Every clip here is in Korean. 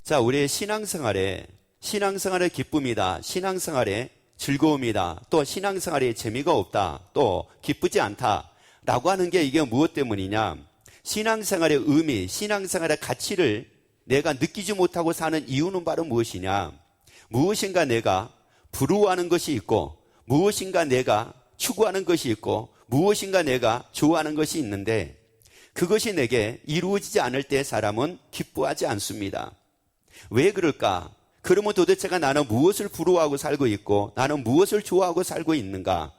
자, 우리의 신앙생활의 기쁨이다, 신앙생활의 즐거움이다, 또 신앙생활에 재미가 없다, 또 기쁘지 않다 라고 하는 게 이게 무엇 때문이냐? 신앙생활의 의미, 신앙생활의 가치를 내가 느끼지 못하고 사는 이유는 바로 무엇이냐? 무엇인가 내가 부러워하는 것이 있고, 무엇인가 내가 추구하는 것이 있고, 무엇인가 내가 좋아하는 것이 있는데, 그것이 내게 이루어지지 않을 때 사람은 기뻐하지 않습니다. 왜 그럴까? 그러면 도대체가 나는 무엇을 부러워하고 살고 있고, 나는 무엇을 좋아하고 살고 있는가?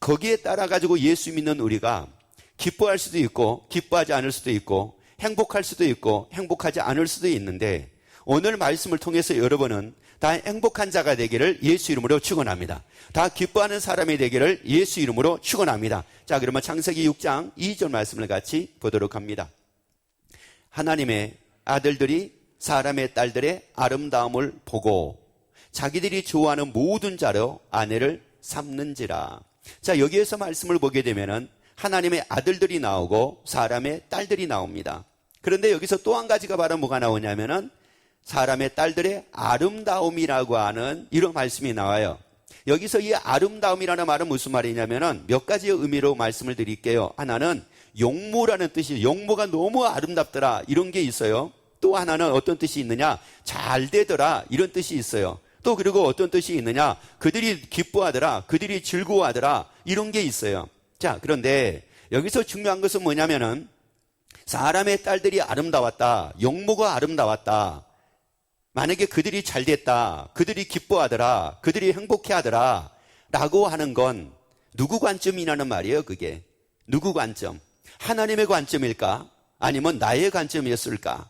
거기에 따라 가지고 예수 믿는 우리가 기뻐할 수도 있고, 기뻐하지 않을 수도 있고, 행복할 수도 있고, 행복하지 않을 수도 있는데, 오늘 말씀을 통해서 여러분은 다 행복한 자가 되기를 예수 이름으로 축원합니다. 다 기뻐하는 사람이 되기를 예수 이름으로 축원합니다. 자, 그러면 창세기 6장 2절 말씀을 같이 보도록 합니다. 하나님의 아들들이 사람의 딸들의 아름다움을 보고 자기들이 좋아하는 모든 자로 아내를 삼는지라. 자, 여기에서 말씀을 보게 되면은 하나님의 아들들이 나오고 사람의 딸들이 나옵니다. 그런데 여기서 또 한 가지가 바로 뭐가 나오냐면은 사람의 딸들의 아름다움이라고 하는 이런 말씀이 나와요. 여기서 이 아름다움이라는 말은 무슨 말이냐면은 몇 가지의 의미로 말씀을 드릴게요. 하나는 용모라는 뜻이, 용모가 너무 아름답더라, 이런 게 있어요. 또 하나는 어떤 뜻이 있느냐? 잘 되더라, 이런 뜻이 있어요. 또 그리고 어떤 뜻이 있느냐? 그들이 기뻐하더라, 그들이 즐거워하더라, 이런 게 있어요. 자, 그런데 여기서 중요한 것은 뭐냐면은 사람의 딸들이 아름다웠다, 용모가 아름다웠다, 만약에 그들이 잘 됐다, 그들이 기뻐하더라, 그들이 행복해하더라 라고 하는 건 누구 관점이냐는 말이에요. 그게 누구 관점? 하나님의 관점일까? 아니면 나의 관점이었을까?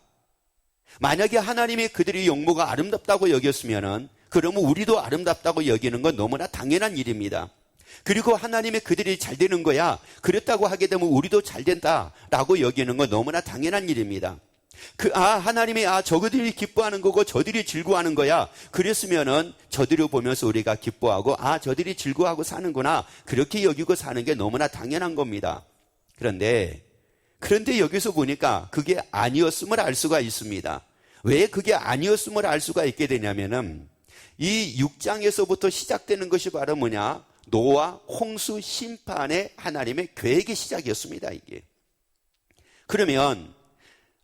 만약에 하나님이 그들이 용모가 아름답다고 여겼으면은 그러면 우리도 아름답다고 여기는 건 너무나 당연한 일입니다. 그리고 하나님이 그들이 잘 되는 거야, 그랬다고 하게 되면 우리도 잘 된다라고 여기는 건 너무나 당연한 일입니다. 하나님이 저들이 기뻐하는 거고 저들이 즐거워하는 거야, 그랬으면은 저들을 보면서 우리가 기뻐하고 저들이 즐거워하고 사는구나, 그렇게 여기고 사는 게 너무나 당연한 겁니다. 그런데 여기서 보니까 그게 아니었음을 알 수가 있습니다. 왜 그게 아니었음을 알 수가 있게 되냐면은 이 6장에서부터 시작되는 것이 바로 뭐냐? 노아 홍수 심판의 하나님의 계획의 시작이었습니다. 이게. 그러면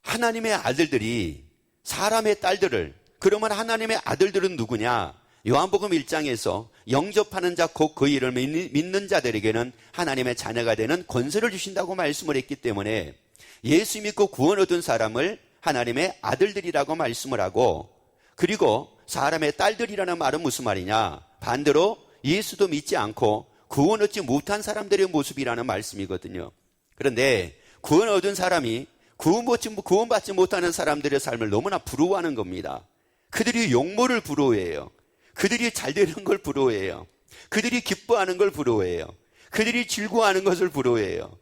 하나님의 아들들이 사람의 딸들을, 그러면 하나님의 아들들은 누구냐? 요한복음 1장에서 영접하는 자 곧 그 이름을 믿는 자들에게는 하나님의 자녀가 되는 권세를 주신다고 말씀을 했기 때문에 예수 믿고 구원 얻은 사람을 하나님의 아들들이라고 말씀을 하고, 그리고 사람의 딸들이라는 말은 무슨 말이냐? 반대로 예수도 믿지 않고 구원 얻지 못한 사람들의 모습이라는 말씀이거든요. 그런데 구원 얻은 사람이 구원받지 못하는 사람들의 삶을 너무나 부러워하는 겁니다. 그들이 용모를 부러워해요. 그들이 잘 되는 걸 부러워해요. 그들이 기뻐하는 걸 부러워해요. 그들이 즐거워하는 것을 부러워해요.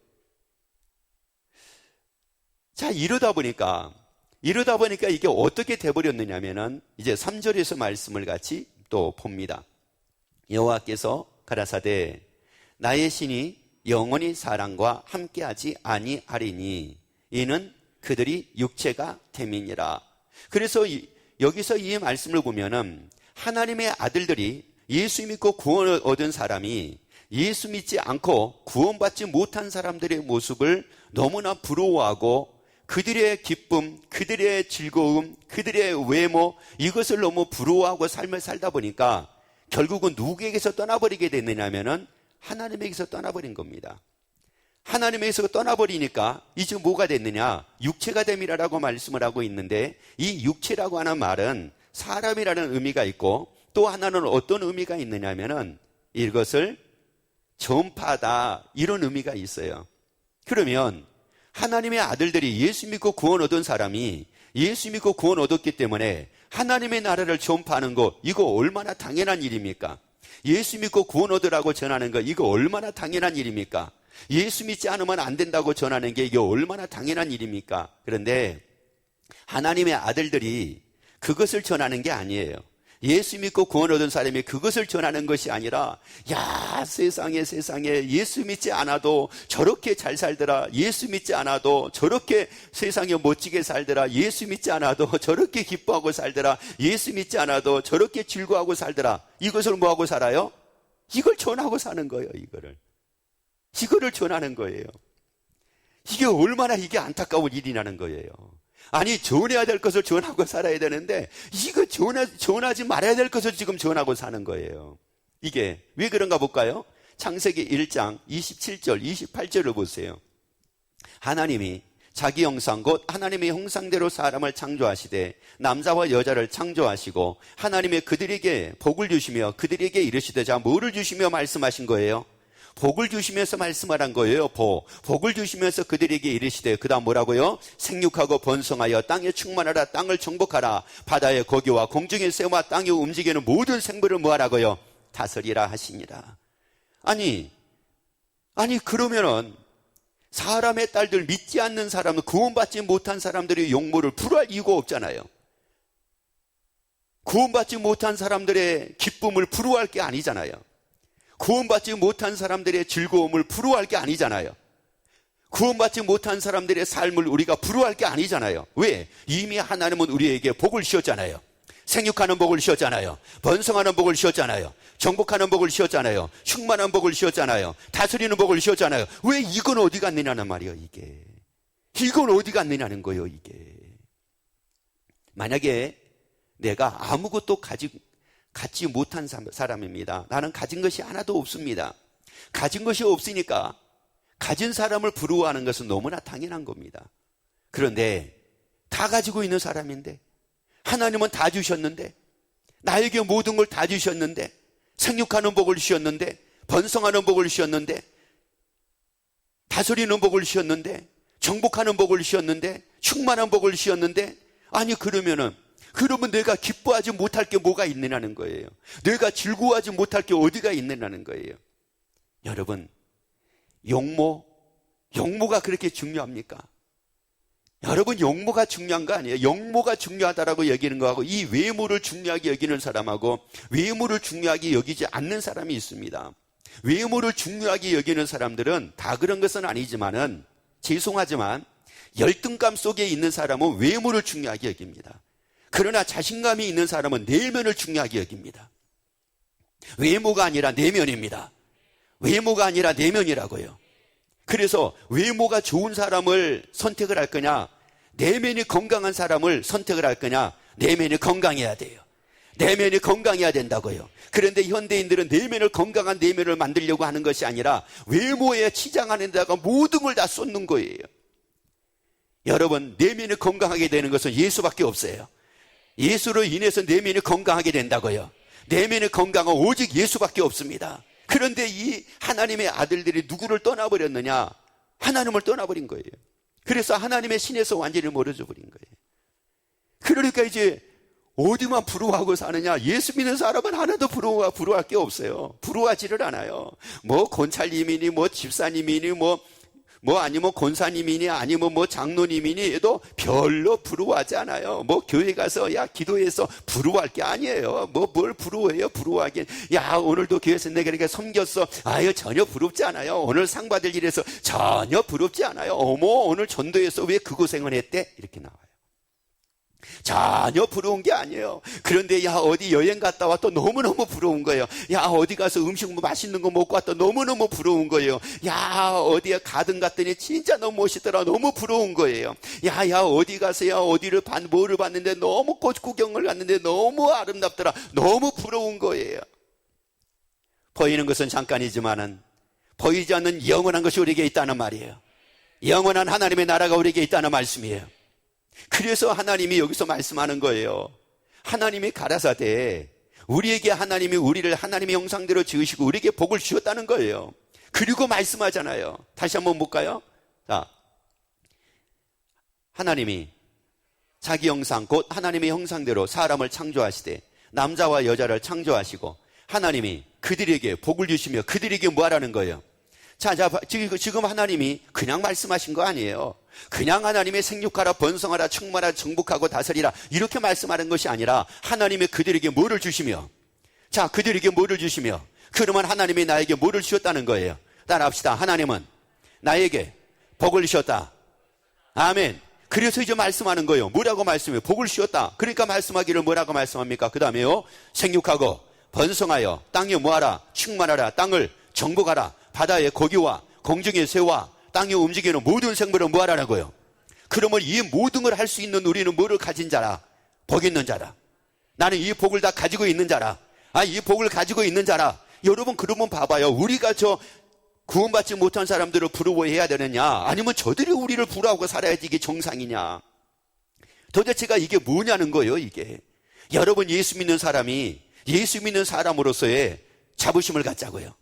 자, 이러다 보니까 이게 어떻게 돼버렸느냐면은 이제 3절에서 말씀을 같이 또 봅니다. 여호와께서 가라사대 나의 신이 영원히 사람과 함께하지 아니하리니 이는 그들이 육체가 됨이니라. 그래서 여기서 이 말씀을 보면은 하나님의 아들들이 예수 믿고 구원을 얻은 사람이 예수 믿지 않고 구원받지 못한 사람들의 모습을 너무나 부러워하고 그들의 기쁨, 그들의 즐거움, 그들의 외모, 이것을 너무 부러워하고 삶을 살다 보니까 결국은 누구에게서 떠나버리게 됐느냐면은 하나님에게서 떠나버린 겁니다. 하나님에게서 떠나버리니까 이제 뭐가 됐느냐? 육체가 됨이라고 말씀을 하고 있는데, 이 육체라고 하는 말은 사람이라는 의미가 있고 또 하나는 어떤 의미가 있느냐면은 이것을 전파하다, 이런 의미가 있어요. 그러면 하나님의 아들들이 예수 믿고 구원 얻은 사람이 예수 믿고 구원 얻었기 때문에 하나님의 나라를 전파하는 거, 이거 얼마나 당연한 일입니까? 예수 믿고 구원 얻으라고 전하는 거, 이거 얼마나 당연한 일입니까? 예수 믿지 않으면 안 된다고 전하는 게 이게 얼마나 당연한 일입니까? 그런데 하나님의 아들들이 그것을 전하는 게 아니에요. 예수 믿고 구원 얻은 사람이 그것을 전하는 것이 아니라, 야, 세상에 예수 믿지 않아도 저렇게 잘 살더라, 예수 믿지 않아도 저렇게 세상에 멋지게 살더라, 예수 믿지 않아도 저렇게 기뻐하고 살더라, 예수 믿지 않아도 저렇게 즐거워하고 살더라. 이것을 뭐하고 살아요? 이걸 전하고 사는 거예요. 이거를 전하는 거예요. 이게 얼마나 이게 안타까운 일이라는 거예요. 아니, 전해야 될 것을 전하고 살아야 되는데 이거 전하지 말아야 될 것을 지금 전하고 사는 거예요. 이게 왜 그런가 볼까요? 창세기 1장 27절 28절을 보세요. 하나님이 자기 형상 곧 하나님의 형상대로 사람을 창조하시되 남자와 여자를 창조하시고 하나님의 그들에게 복을 주시며 그들에게 이르시되, 자, 뭐를 주시며 말씀하신 거예요? 복을 주시면서 말씀하란 거예요. 복을 주시면서 그들에게 이르시되, 그 다음 뭐라고요? 생육하고 번성하여 땅에 충만하라, 땅을 정복하라, 바다의 고기와 공중의 새와 땅에 움직이는 모든 생물을 뭐하라고요? 다스리라 하시니라. 아니 그러면은 사람의 딸들, 믿지 않는 사람은, 구원받지 못한 사람들의 용모를 불허할 이유가 없잖아요. 구원받지 못한 사람들의 기쁨을 불허할 게 아니잖아요. 구원받지 못한 사람들의 즐거움을 불허할 게 아니잖아요. 구원받지 못한 사람들의 삶을 우리가 불허할 게 아니잖아요. 왜? 이미 하나님은 우리에게 복을 주셨잖아요. 생육하는 복을 주셨잖아요. 번성하는 복을 주셨잖아요. 정복하는 복을 주셨잖아요. 충만한 복을 주셨잖아요. 다스리는 복을 주셨잖아요. 왜 이건 어디 갔느냐는 말이에요. 이건 어디 갔느냐는 거예요. 이게 만약에 내가 아무것도 갖지 못한 사람입니다. 나는 가진 것이 하나도 없습니다. 가진 것이 없으니까 가진 사람을 부러워하는 것은 너무나 당연한 겁니다. 그런데 다 가지고 있는 사람인데, 하나님은 다 주셨는데, 나에게 모든 걸 다 주셨는데, 생육하는 복을 주셨는데, 번성하는 복을 주셨는데, 다스리는 복을 주셨는데, 정복하는 복을 주셨는데, 충만한 복을 주셨는데, 아니 그러면 내가 기뻐하지 못할 게 뭐가 있느냐는 거예요. 내가 즐거워하지 못할 게 어디가 있느냐는 거예요. 여러분, 용모가 그렇게 중요합니까? 여러분, 용모가 중요한 거 아니에요. 용모가 중요하다라고 여기는 거하고, 이 외모를 중요하게 여기는 사람하고 외모를 중요하게 여기지 않는 사람이 있습니다. 외모를 중요하게 여기는 사람들은 다 그런 것은 아니지만은, 죄송하지만 열등감 속에 있는 사람은 외모를 중요하게 여깁니다. 그러나 자신감이 있는 사람은 내면을 중요하게 여깁니다. 외모가 아니라 내면입니다. 외모가 아니라 내면이라고요. 그래서 외모가 좋은 사람을 선택을 할 거냐, 내면이 건강한 사람을 선택을 할 거냐? 내면이 건강해야 돼요. 내면이 건강해야 된다고요. 그런데 현대인들은 내면을, 건강한 내면을 만들려고 하는 것이 아니라 외모에 치장하는 데다가 모든 걸 다 쏟는 거예요. 여러분, 내면이 건강하게 되는 것은 예수밖에 없어요. 예수로 인해서 내면이 건강하게 된다고요. 내면이 건강은 오직 예수밖에 없습니다. 그런데 이 하나님의 아들들이 누구를 떠나버렸느냐? 하나님을 떠나버린 거예요. 그래서 하나님의 신에서 완전히 멀어져 버린 거예요. 그러니까 이제 어디만 부러워하고 사느냐? 예수 믿는 사람은 하나도 부러워할 게 없어요. 부러워하지를 않아요. 뭐 권찰님이니 뭐 집사님이니 아니면 권사님이니 아니면 장로님이니 해도 별로 부러워하지 않아요. 교회 가서 기도해서 부러워할 게 아니에요. 뭘 부러워해요? 부러워하긴. 오늘도 교회에서 내가 이렇게 섬겼어. 전혀 부럽지 않아요. 오늘 상 받을 일에서 전혀 부럽지 않아요. 오늘 전도해서 왜 그 고생을 했대? 이렇게 나와요. 전혀 부러운 게 아니에요. 그런데 어디 여행 갔다 왔다 너무너무 부러운 거예요. 어디 가서 음식 맛있는 거 먹고 왔다 너무너무 부러운 거예요. 어디에 가든 갔더니 진짜 너무 멋있더라. 너무 부러운 거예요. 어디 가서야 뭐를 봤는데 너무 꽃 구경을 갔는데 너무 아름답더라. 너무 부러운 거예요. 보이는 것은 잠깐이지만은 보이지 않는 영원한 것이 우리에게 있다는 말이에요. 영원한 하나님의 나라가 우리에게 있다는 말씀이에요. 그래서 하나님이 여기서 말씀하는 거예요. 하나님이 가라사대 우리에게 하나님이 우리를 하나님의 형상대로 지으시고 우리에게 복을 주셨다는 거예요. 그리고 말씀하잖아요. 다시 한번 볼까요? 자, 하나님이 자기 형상 곧 하나님의 형상대로 사람을 창조하시되 남자와 여자를 창조하시고 하나님이 그들에게 복을 주시며 그들에게 뭐 하라는 거예요? 자, 지금 하나님이 그냥 말씀하신 거 아니에요. 그냥 하나님의 생육하라, 번성하라, 충만하라, 정복하고 다스리라 이렇게 말씀하는 것이 아니라 하나님이 그들에게 뭐를 주시며, 자, 그들에게 뭐를 주시며, 그러면 하나님이 나에게 뭐를 주셨다는 거예요. 따라합시다. 하나님은 나에게 복을 주셨다. 아멘. 그래서 이제 말씀하는 거예요. 뭐라고 말씀해요? 복을 주셨다. 그러니까 말씀하기를 뭐라고 말씀합니까? 그 다음에요. 생육하고 번성하여 땅에 뭐하라? 충만하라. 땅을 정복하라. 바다의 고기와 공중의 새와 땅에 움직이는 모든 생물을 뭐하라고요? 그러면 이 모든 걸 할 수 있는 우리는 뭐를 가진 자라? 복 있는 자라. 나는 이 복을 다 가지고 있는 자라. 이 복을 가지고 있는 자라. 여러분, 그러면 봐봐요. 우리가 저 구원받지 못한 사람들을 부러워해야 되느냐, 아니면 저들이 우리를 부러워하고 살아야지 이게 정상이냐. 도대체가 이게 뭐냐는 거예요. 이게 여러분, 예수 믿는 사람이 예수 믿는 사람으로서의 자부심을 갖자고요.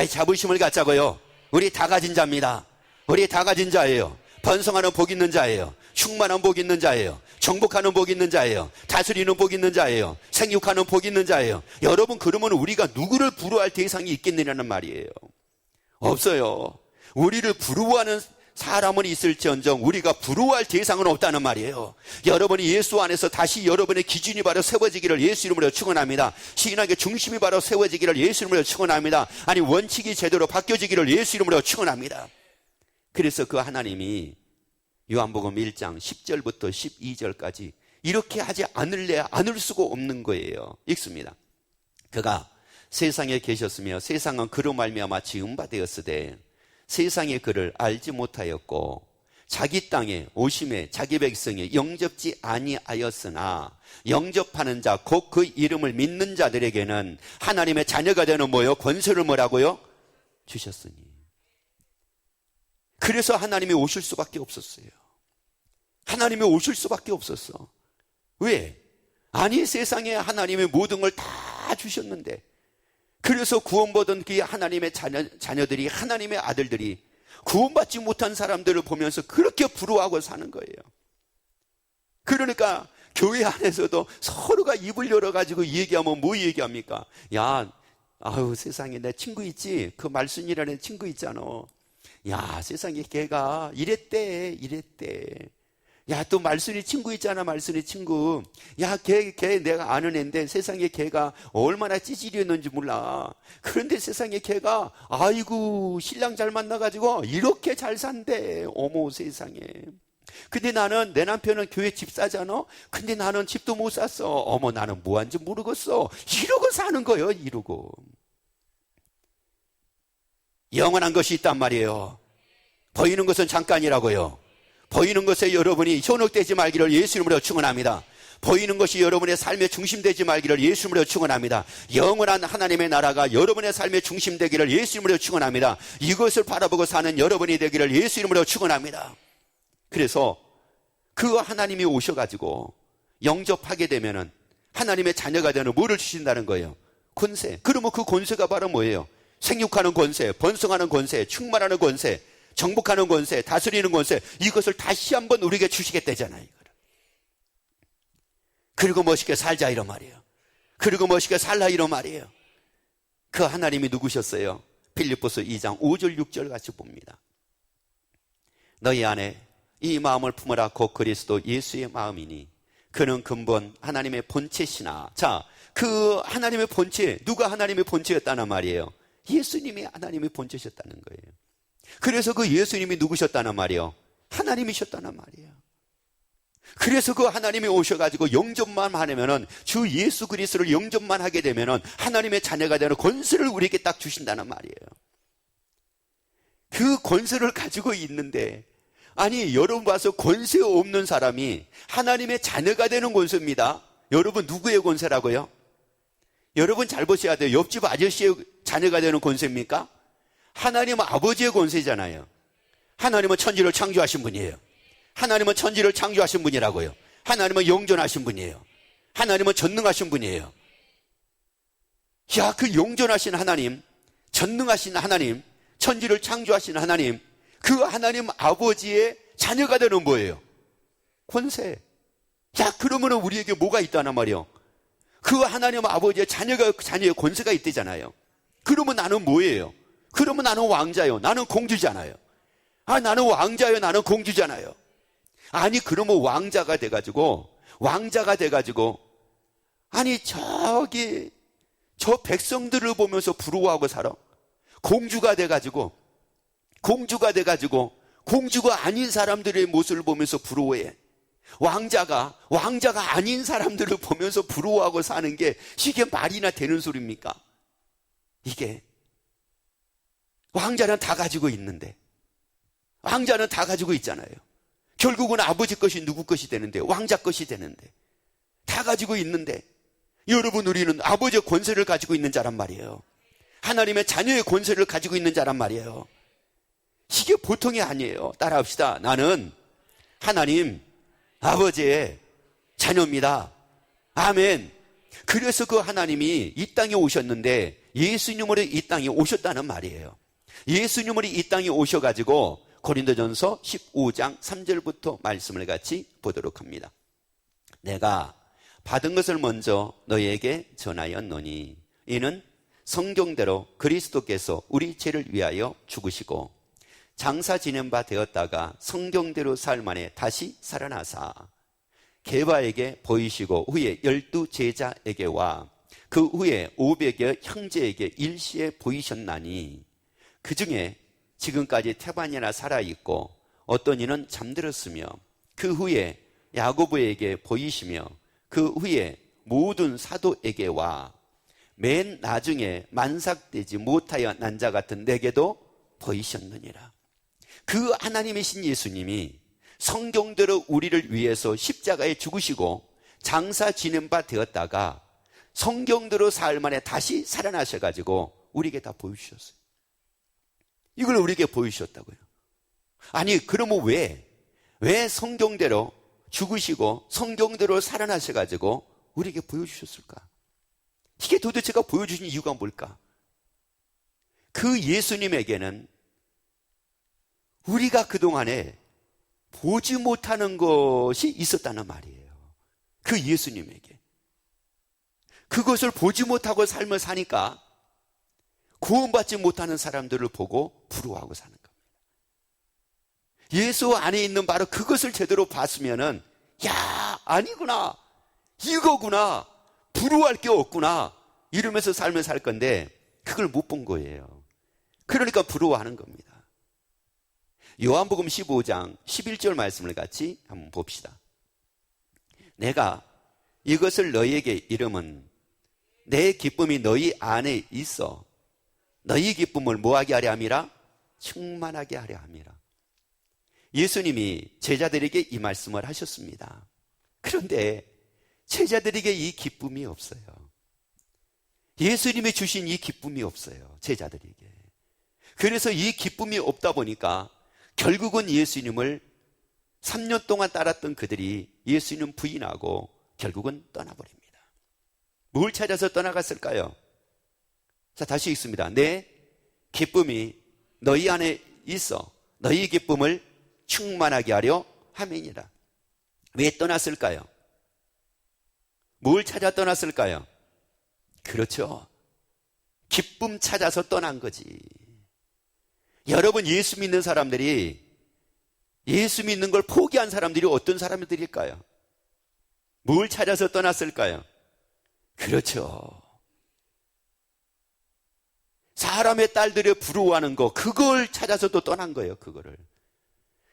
자부심을 갖자고요. 우리 다 가진 자입니다. 우리 다 가진 자예요. 번성하는 복 있는 자예요. 충만한 복 있는 자예요. 정복하는 복 있는 자예요. 다스리는 복 있는 자예요. 생육하는 복 있는 자예요. 여러분, 그러면 우리가 누구를 부러워할 대상이 있겠느냐는 말이에요. 없어요. 우리를 부러워하는 사람은 있을지언정 우리가 부러워할 대상은 없다는 말이에요. 여러분이 예수 안에서 다시 여러분의 기준이 바로 세워지기를 예수 이름으로 축원합니다. 신앙의 중심이 바로 세워지기를 예수 이름으로 축원합니다. 아니, 원칙이 제대로 바뀌어지기를 예수 이름으로 축원합니다. 그래서 그 하나님이 요한복음 1장 10절부터 12절까지 이렇게 하지 않을 수가 없는 거예요. 읽습니다. 그가 세상에 계셨으며 세상은 그로 말미암아 지은 바 되었으되 세상에 그를 알지 못하였고 자기 땅에 오심에 자기 백성에 영접지 아니하였으나 영접하는 자 곧 그 이름을 믿는 자들에게는 하나님의 자녀가 되는 뭐요? 권세를 뭐라고요? 주셨으니. 그래서 하나님이 오실 수밖에 없었어요. 하나님이 오실 수밖에 없었어. 왜? 아니, 세상에 하나님의 모든 걸 다 주셨는데, 그래서 구원받은 그 하나님의 자녀들이, 하나님의 아들들이 구원받지 못한 사람들을 보면서 그렇게 부러워하고 사는 거예요. 그러니까 교회 안에서도 서로가 입을 열어가지고 얘기하면 뭐 얘기합니까? 야, 세상에 내 친구 있지? 그 말순이라는 친구 있잖아. 야, 세상에 걔가 이랬대. 야, 또 말순이 친구 있잖아, 말순이 친구. 야, 걔 내가 아는 애인데 세상에 걔가 얼마나 찌질이었는지 몰라. 그런데 세상에 걔가 아이고 신랑 잘 만나가지고 이렇게 잘 산대. 어머 세상에. 근데 나는, 내 남편은 교회 집사잖아. 근데 나는 집도 못 샀어. 어머, 나는 뭐 한지 모르겠어. 이러고 사는 거예요. 이러고. 영원한 것이 있단 말이에요. 보이는 것은 잠깐이라고요. 보이는 것에 여러분이 현혹되지 말기를 예수 이름으로 축원합니다. 보이는 것이 여러분의 삶의 중심 되지 말기를 예수 이름으로 축원합니다. 영원한 하나님의 나라가 여러분의 삶의 중심 되기를 예수 이름으로 축원합니다. 이것을 바라보고 사는 여러분이 되기를 예수 이름으로 축원합니다. 그래서 그 하나님이 오셔가지고 영접하게 되면은 하나님의 자녀가 되는 뭐를 주신다는 거예요? 권세. 그러면 그 권세가 바로 뭐예요? 생육하는 권세, 번성하는 권세, 충만하는 권세, 정복하는 권세, 다스리는 권세, 이것을 다시 한번 우리에게 주시겠다잖아요. 그리고 멋있게 살자 이런 말이에요. 그리고 멋있게 살라 이런 말이에요. 그 하나님이 누구셨어요? 빌립보서 2장 5절 6절 같이 봅니다. 너희 안에 이 마음을 품으라. 곧 그리스도 예수의 마음이니 그는 근본 하나님의 본체시나. 자, 그 하나님의 본체, 누가 하나님의 본체였다는 말이에요? 예수님이 하나님의 본체셨다는 거예요. 그래서 그 예수님이 누구셨다는 말이에요? 하나님이셨다는 말이에요. 그래서 그 하나님이 오셔가지고 영접만 하면은, 주 예수 그리스도를 영접만 하게 되면은 하나님의 자녀가 되는 권세를 우리에게 딱 주신다는 말이에요. 그 권세를 가지고 있는데, 아니, 여러분 봐서 권세 없는 사람이 하나님의 자녀가 되는 권세입니다. 여러분 누구의 권세라고요? 여러분 잘 보셔야 돼요. 옆집 아저씨의 자녀가 되는 권세입니까? 하나님 아버지의 권세잖아요. 하나님은 천지를 창조하신 분이에요. 하나님은 천지를 창조하신 분이라고요. 하나님은 영존하신 분이에요. 하나님은 전능하신 분이에요. 야, 그 영존하신 하나님, 전능하신 하나님, 천지를 창조하신 하나님, 그 하나님 아버지의 자녀가 되는 뭐예요? 권세. 야, 그러면 우리에게 뭐가 있다는 말이에요? 그 하나님 아버지의 자녀의 권세가 있대잖아요. 그러면 나는 뭐예요? 그러면 나는 왕자요, 나는 공주잖아요. 나는 왕자요, 나는 공주잖아요. 아니, 그러면 왕자가 돼가지고 아니, 저 백성들을 보면서 부러워하고 살아. 공주가 돼가지고 공주가 아닌 사람들의 모습을 보면서 부러워해. 왕자가 아닌 사람들을 보면서 부러워하고 사는 게 이게 말이나 되는 소리입니까? 이게 왕자는 다 가지고 있는데, 왕자는 다 가지고 있잖아요. 결국은 아버지 것이 누구 것이 되는데, 왕자 것이 되는데, 다 가지고 있는데, 여러분, 우리는 아버지의 권세를 가지고 있는 자란 말이에요. 하나님의 자녀의 권세를 가지고 있는 자란 말이에요. 이게 보통이 아니에요. 따라합시다. 나는 하나님 아버지의 자녀입니다. 아멘. 그래서 그 하나님이 이 땅에 오셨는데 예수님으로 이 땅에 오셨다는 말이에요. 예수님으로 이 땅에 오셔가지고 고린도전서 15장 3절부터 말씀을 같이 보도록 합니다. 내가 받은 것을 먼저 너희에게 전하였노니 이는 성경대로 그리스도께서 우리 죄를 위하여 죽으시고 장사 지낸 바 되었다가 성경대로 사흘 만에 다시 살아나사 게바에게 보이시고 후에 12 제자에게와 그 후에 500여 형제에게 일시에 보이셨나니 그 중에 지금까지 태반이나 살아있고 어떤 이는 잠들었으며 그 후에 야고보에게 보이시며 그 후에 모든 사도에게와 맨 나중에 만삭되지 못하여 난 자 같은 내게도 보이셨느니라. 그 하나님이신 예수님이 성경대로 우리를 위해서 십자가에 죽으시고 장사 지낸 바 되었다가 성경대로 사흘 만에 다시 살아나셔가지고 우리에게 다 보여주셨어요. 이걸 우리에게 보여주셨다고요. 아니, 그러면 왜 성경대로 죽으시고 성경대로 살아나셔가지고 우리에게 보여주셨을까? 이게 도대체가 보여주신 이유가 뭘까? 그 예수님에게는 우리가 그동안에 보지 못하는 것이 있었다는 말이에요. 그 예수님에게. 그것을 보지 못하고 삶을 사니까 구원받지 못하는 사람들을 보고 부러워하고 사는 겁니다. 예수 안에 있는 바로 그것을 제대로 봤으면은, 야, 아니구나, 이거구나, 부러워할 게 없구나 이러면서 삶을 살 건데 그걸 못 본 거예요. 그러니까 부러워하는 겁니다. 요한복음 15장 11절 말씀을 같이 한번 봅시다. 내가 이것을 너희에게 이름은 내 기쁨이 너희 안에 있어 너희 기쁨을 뭐하게 하려 함이라? 충만하게 하려 함이라. 예수님이 제자들에게 이 말씀을 하셨습니다. 그런데 제자들에게 이 기쁨이 없어요. 예수님이 주신 이 기쁨이 없어요. 제자들에게. 그래서 이 기쁨이 없다 보니까 결국은 예수님을 3년 동안 따랐던 그들이 예수님 부인하고 결국은 떠나버립니다. 뭘 찾아서 떠나갔을까요? 자, 다시 읽습니다. 내 기쁨이 너희 안에 있어 너희 기쁨을 충만하게 하려 함이니라. 왜 떠났을까요? 뭘 찾아 떠났을까요? 그렇죠. 기쁨 찾아서 떠난 거지. 여러분, 예수 믿는 사람들이, 예수 믿는 걸 포기한 사람들이 어떤 사람들일까요? 뭘 찾아서 떠났을까요? 그렇죠. 사람의 딸들의 부러워하는 거, 그걸 찾아서 또 떠난 거예요. 그거를.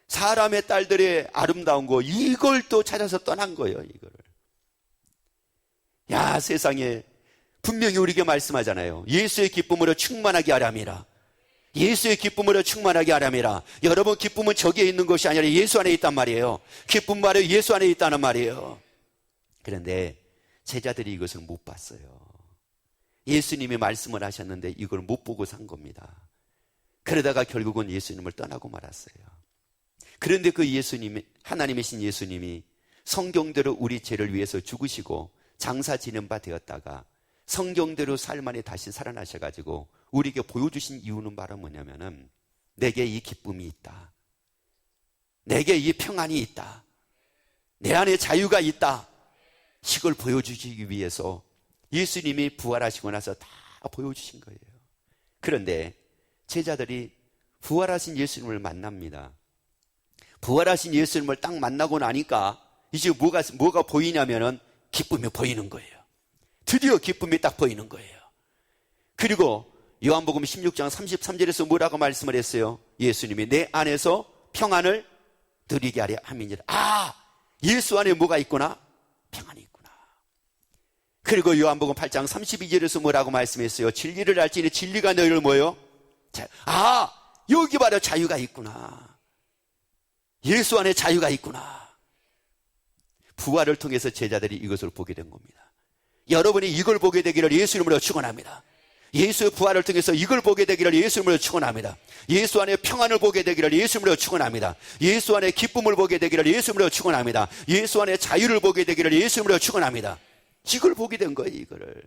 사람의 딸들의 아름다운 거, 이걸 또 찾아서 떠난 거예요. 이거를. 야, 세상에 분명히 우리에게 말씀하잖아요. 예수의 기쁨으로 충만하게 하람이라. 예수의 기쁨으로 충만하게 하람이라. 여러분, 기쁨은 저기에 있는 것이 아니라 예수 안에 있단 말이에요. 기쁨 바로 예수 안에 있다는 말이에요. 그런데 제자들이 이것을 못 봤어요. 예수님이 말씀을 하셨는데 이걸 못 보고 산 겁니다. 그러다가 결국은 예수님을 떠나고 말았어요. 그런데 그 예수님이, 하나님이신 예수님이 성경대로 우리 죄를 위해서 죽으시고 장사 지낸 바 되었다가 성경대로 살만에 다시 살아나셔가지고 우리에게 보여주신 이유는 바로 뭐냐면은, 내게 이 기쁨이 있다, 내게 이 평안이 있다, 내 안에 자유가 있다, 이걸 보여주기 위해서 예수님이 부활하시고 나서 다 보여주신 거예요. 그런데 제자들이 부활하신 예수님을 만납니다. 부활하신 예수님을 딱 만나고 나니까 이제 뭐가 보이냐면은 기쁨이 보이는 거예요. 드디어 기쁨이 딱 보이는 거예요. 그리고 요한복음 16장 33절에서 뭐라고 말씀을 했어요? 예수님이 내 안에서 평안을 누리게 하려 함이니라. 아, 예수 안에 뭐가 있구나? 평안이 있구나. 그리고 요한복음 8장 32절에서 뭐라고 말씀했어요? 진리를 알지니 진리가 너희를 뭐요? 아, 여기 바로 자유가 있구나. 예수 안에 자유가 있구나. 부활을 통해서 제자들이 이것을 보게 된 겁니다. 여러분이 이걸 보게 되기를 예수 이름으로 축원합니다. 예수의 부활을 통해서 이걸 보게 되기를 예수 이름으로 축원합니다. 예수 안에 평안을 보게 되기를 예수 이름으로 축원합니다. 예수 안에 기쁨을 보게 되기를 예수 이름으로 축원합니다. 예수 안에 자유를 보게 되기를 예수 이름으로 축원합니다. 이걸 보게 된 거예요, 이거를.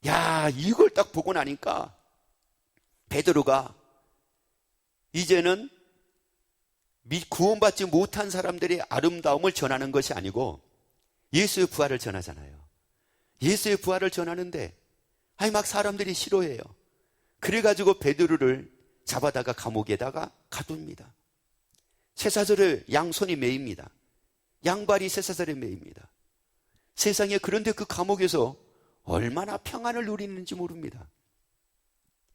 야, 이걸 딱 보고 나니까 베드로가 이제는 구원받지 못한 사람들의 아름다움을 전하는 것이 아니고 예수의 부활을 전하잖아요. 예수의 부활을 전하는데 막 사람들이 싫어해요. 그래가지고 베드로를 잡아다가 감옥에다가 가둡니다. 쇠사슬을 양손이 매입니다. 양발이 쇠사슬에 매입니다. 세상에, 그런데 그 감옥에서 얼마나 평안을 누리는지 모릅니다.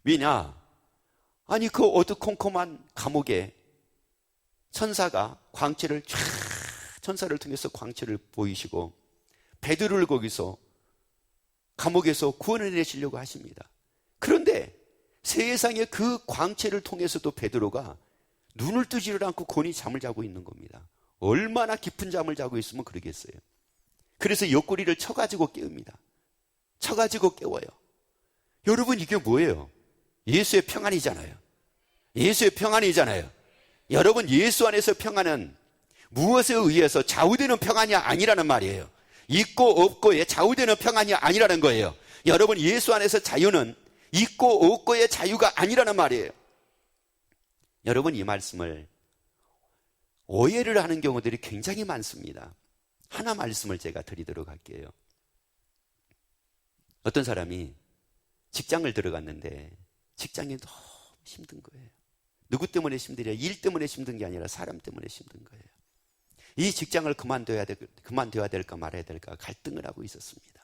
왜냐? 아니, 그 어두컴컴한 감옥에 천사가 광채를 천사를 통해서 광채를 보이시고 베드로를 거기서 감옥에서 구원해내시려고 하십니다. 그런데 세상에 그 광채를 통해서도 베드로가 눈을 뜨지를 않고 곤히 잠을 자고 있는 겁니다. 얼마나 깊은 잠을 자고 있으면 그러겠어요. 그래서 옆구리를 쳐가지고 깨웁니다. 쳐가지고 깨워요. 여러분, 이게 뭐예요? 예수의 평안이잖아요. 예수의 평안이잖아요. 여러분, 예수 안에서 평안은 무엇에 의해서 좌우되는 평안이 아니라는 말이에요. 있고 없고의 좌우되는 평안이 아니라는 거예요. 여러분, 예수 안에서 자유는 있고 없고의 자유가 아니라는 말이에요. 여러분, 이 말씀을 오해를 하는 경우들이 굉장히 많습니다. 하나 말씀을 제가 드리도록 할게요. 어떤 사람이 직장을 들어갔는데 직장이 너무 힘든 거예요. 누구 때문에 힘들어요? 일 때문에 힘든 게 아니라 사람 때문에 힘든 거예요. 이 직장을 그만둬야 될까 말아야 될까 갈등을 하고 있었습니다.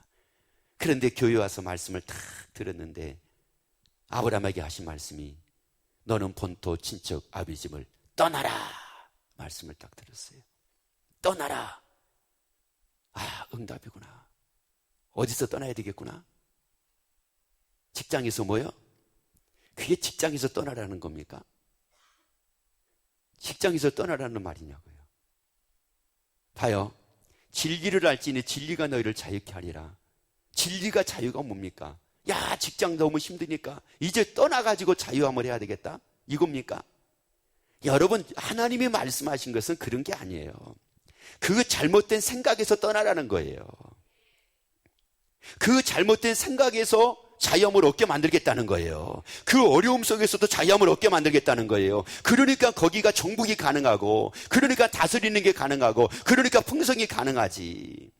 그런데 교회 와서 말씀을 딱 들었는데 아브라함에게 하신 말씀이 너는 본토 친척 아비 집을 떠나라 말씀을 딱 들었어요. 떠나라. 아, 응답이구나. 어디서 떠나야 되겠구나? 직장에서 뭐요? 그게 직장에서 떠나라는 겁니까? 직장에서 떠나라는 말이냐고요. 봐요. 진리를 알지니 진리가 너희를 자유케 하리라. 진리가 자유가 뭡니까? 야, 직장 너무 힘드니까 이제 떠나가지고 자유함을 해야 되겠다? 이겁니까? 여러분, 하나님이 말씀하신 것은 그런 게 아니에요. 그 잘못된 생각에서 떠나라는 거예요. 그 잘못된 생각에서 자유함을 얻게 만들겠다는 거예요. 그 어려움 속에서도 자유함을 얻게 만들겠다는 거예요. 그러니까 거기가 정복이 가능하고, 그러니까 다스리는 게 가능하고, 그러니까 풍성이 가능하지.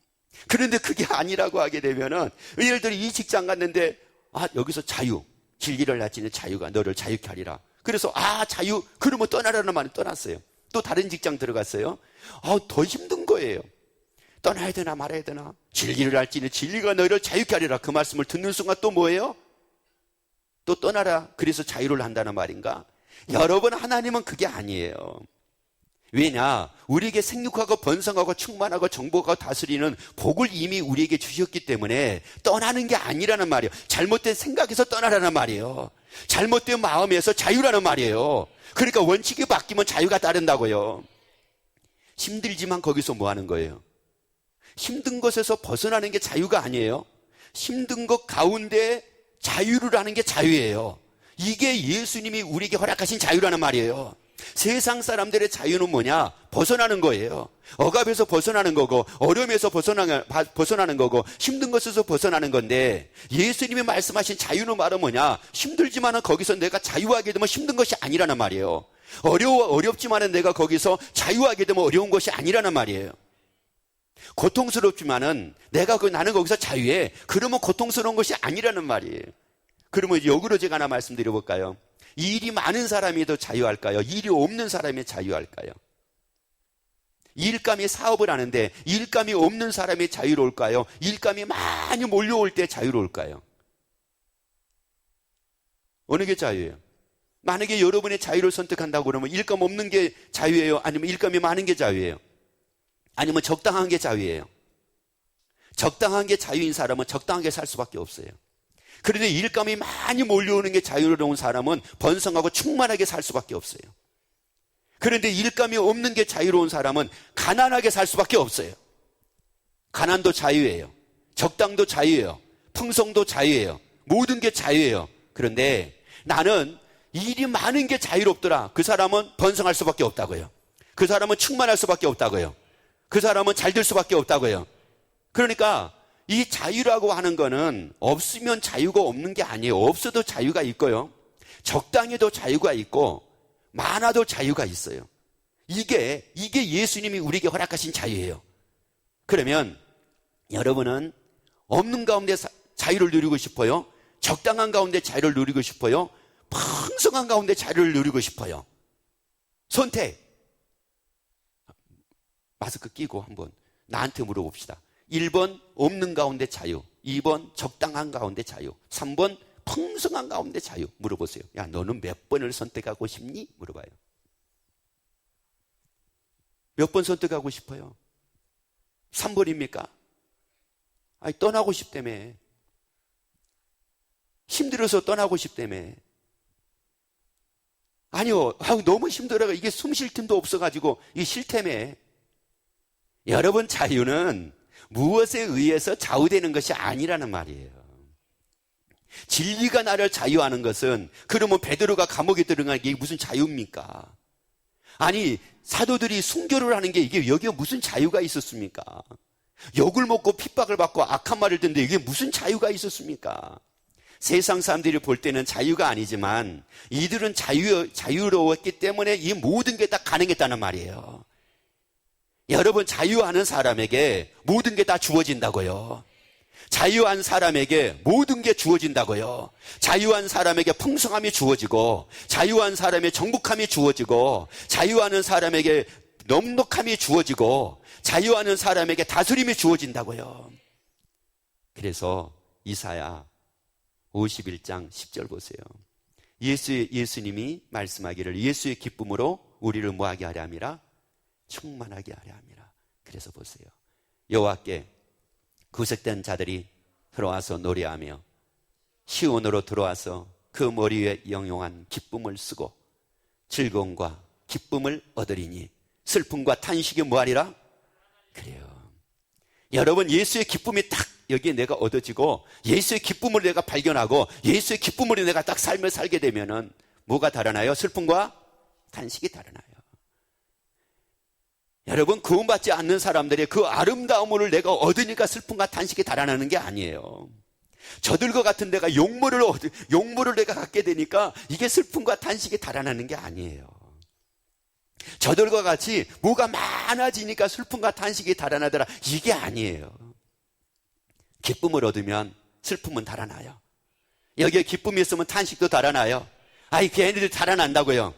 그런데 그게 아니라고 하게 되면은, 예를 들어 이 직장 갔는데 여기서 자유, 진리를 알지니 자유가 너를 자유케 하리라. 그래서 자유, 그러면 떠나라는 말은 떠났어요. 또 다른 직장 들어갔어요. 더 힘든 거예요. 떠나야 되나 말아야 되나? 진리를 알지니 진리가 너희를 자유케 하리라. 그 말씀을 듣는 순간 또 뭐예요? 또 떠나라. 그래서 자유를 한다는 말인가? 여러분, 하나님은 그게 아니에요. 왜냐? 우리에게 생육하고 번성하고 충만하고 정복하고 다스리는 복을 이미 우리에게 주셨기 때문에 떠나는 게 아니라는 말이에요. 잘못된 생각에서 떠나라는 말이에요. 잘못된 마음에서 자유라는 말이에요. 그러니까 원칙이 바뀌면 자유가 따른다고요. 힘들지만 거기서 뭐 하는 거예요? 힘든 것에서 벗어나는 게 자유가 아니에요. 힘든 것 가운데 자유를 하는 게 자유예요. 이게 예수님이 우리에게 허락하신 자유라는 말이에요. 세상 사람들의 자유는 뭐냐? 벗어나는 거예요. 억압에서 벗어나는 거고, 어려움에서 벗어나는 거고, 힘든 것에서 벗어나는 건데, 예수님이 말씀하신 자유는 말은 뭐냐? 힘들지만은 거기서 내가 자유하게 되면 힘든 것이 아니라는 말이에요. 어렵지만은 내가 거기서 자유하게 되면 어려운 것이 아니라는 말이에요. 고통스럽지만은 나는 거기서 자유해. 그러면 고통스러운 것이 아니라는 말이에요. 그러면 역으로 제가 하나 말씀드려볼까요? 일이 많은 사람이 더 자유할까요? 일이 없는 사람이 자유할까요? 일감이 사업을 하는데 일감이 없는 사람이 자유로울까요? 일감이 많이 몰려올 때 자유로울까요? 어느 게 자유예요? 만약에 여러분의 자유를 선택한다고 그러면 일감 없는 게 자유예요? 아니면 일감이 많은 게 자유예요? 아니면 적당한 게 자유예요? 적당한 게 자유인 사람은 적당하게 살 수밖에 없어요. 그런데 일감이 많이 몰려오는 게 자유로운 사람은 번성하고 충만하게 살 수밖에 없어요. 그런데 일감이 없는 게 자유로운 사람은 가난하게 살 수밖에 없어요. 가난도 자유예요. 적당도 자유예요. 풍성도 자유예요. 모든 게 자유예요. 그런데 나는 일이 많은 게 자유롭더라. 그 사람은 번성할 수밖에 없다고요. 그 사람은 충만할 수밖에 없다고요. 그 사람은 잘 될 수밖에 없다고요. 그러니까 이 자유라고 하는 거는 없으면 자유가 없는 게 아니에요. 없어도 자유가 있고요. 적당해도 자유가 있고 많아도 자유가 있어요. 이게 예수님이 우리에게 허락하신 자유예요. 그러면 여러분은 없는 가운데 자유를 누리고 싶어요? 적당한 가운데 자유를 누리고 싶어요? 풍성한 가운데 자유를 누리고 싶어요? 선택. 마스크 끼고 한번 나한테 물어봅시다. 1번 없는 가운데 자유, 2번 적당한 가운데 자유, 3번 풍성한 가운데 자유. 물어보세요. 야, 너는 몇 번을 선택하고 싶니? 물어봐요. 몇 번 선택하고 싶어요? 3번입니까? 아니, 떠나고 싶다며. 힘들어서 떠나고 싶다며. 아니요, 너무 힘들어가 이게 숨 쉴 틈도 없어가지고 이게 싫다며. 여러분, 자유는 무엇에 의해서 좌우되는 것이 아니라는 말이에요. 진리가 나를 자유하는 것은, 그러면 베드로가 감옥에 들어가는 게 무슨 자유입니까? 아니, 사도들이 순교를 하는 게 이게 여기에 무슨 자유가 있었습니까? 욕을 먹고 핍박을 받고 악한 말을 듣는데 이게 무슨 자유가 있었습니까? 세상 사람들이 볼 때는 자유가 아니지만 이들은 자유로웠기 때문에 이 모든 게 다 가능했다는 말이에요. 여러분, 자유하는 사람에게 모든 게 다 주어진다고요. 자유한 사람에게 모든 게 주어진다고요. 자유한 사람에게 풍성함이 주어지고, 자유한 사람의 정복함이 주어지고, 자유하는 사람에게 넉넉함이 주어지고, 자유하는 사람에게 다스림이 주어진다고요. 그래서 이사야 51장 10절 보세요. 예수님이 말씀하기를 예수의 기쁨으로 우리를 뭐하게 하려 함이라? 충만하게 하려 함이라. 그래서 보세요. 여호와께 구속된 자들이 들어와서 노래하며 시온으로 들어와서 그 머리 위에 영용한 기쁨을 쓰고 즐거움과 기쁨을 얻으리니 슬픔과 탄식이 뭐하리라? 그래요. 여러분, 예수의 기쁨이 딱 여기에 내가 얻어지고 예수의 기쁨을 내가 발견하고 예수의 기쁨으로 내가 딱 삶을 살게 되면은 뭐가 달아나요? 슬픔과 탄식이 달아나요. 여러분, 구원받지 않는 사람들의 그 아름다움을 내가 얻으니까 슬픔과 탄식이 달아나는 게 아니에요. 저들과 같은 내가 용모를 내가 갖게 되니까 이게 슬픔과 탄식이 달아나는 게 아니에요. 저들과 같이 뭐가 많아지니까 슬픔과 탄식이 달아나더라, 이게 아니에요. 기쁨을 얻으면 슬픔은 달아나요. 여기에 기쁨이 있으면 탄식도 달아나요. 아이, 걔네들 달아난다고요.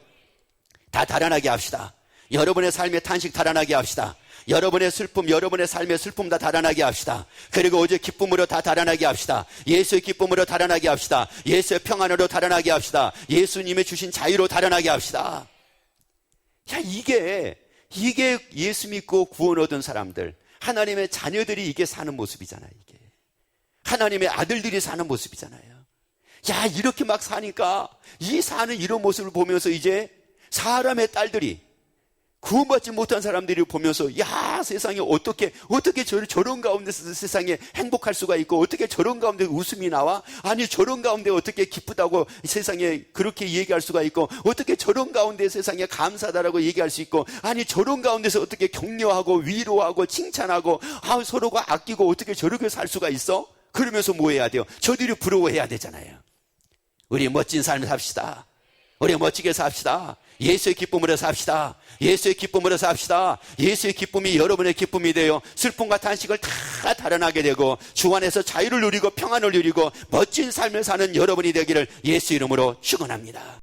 다 달아나게 합시다. 여러분의 삶에 탄식 달아나게 합시다. 여러분의 슬픔, 여러분의 삶의 슬픔 다 달아나게 합시다. 그리고 어제 기쁨으로 다 달아나게 합시다. 예수의 기쁨으로 달아나게 합시다. 예수의 평안으로 달아나게 합시다. 예수님의 주신 자유로 달아나게 합시다. 야, 이게 예수 믿고 구원 얻은 사람들, 하나님의 자녀들이 이게 사는 모습이잖아요. 이게 하나님의 아들들이 사는 모습이잖아요. 야, 이렇게 막 사니까 이 사는 이런 모습을 보면서 이제 사람의 딸들이, 구원받지 못한 사람들이 보면서, 야, 세상에 어떻게 저런 가운데서 세상에 행복할 수가 있고, 어떻게 저런 가운데 웃음이 나와? 아니, 저런 가운데 어떻게 기쁘다고 세상에 그렇게 얘기할 수가 있고, 어떻게 저런 가운데 세상에 감사하다라고 얘기할 수 있고, 아니, 저런 가운데서 어떻게 격려하고 위로하고 칭찬하고, 서로가 아끼고 어떻게 저렇게 살 수가 있어? 그러면서 뭐 해야 돼요? 저들이 부러워해야 되잖아요. 우리 멋진 삶을 삽시다. 우리 멋지게 삽시다. 예수의 기쁨으로 삽시다. 예수의 기쁨으로 삽시다. 예수의 기쁨이 여러분의 기쁨이 되어 슬픔과 탄식을 다 달아나게 되고 주 안에서 자유를 누리고 평안을 누리고 멋진 삶을 사는 여러분이 되기를 예수 이름으로 축원합니다.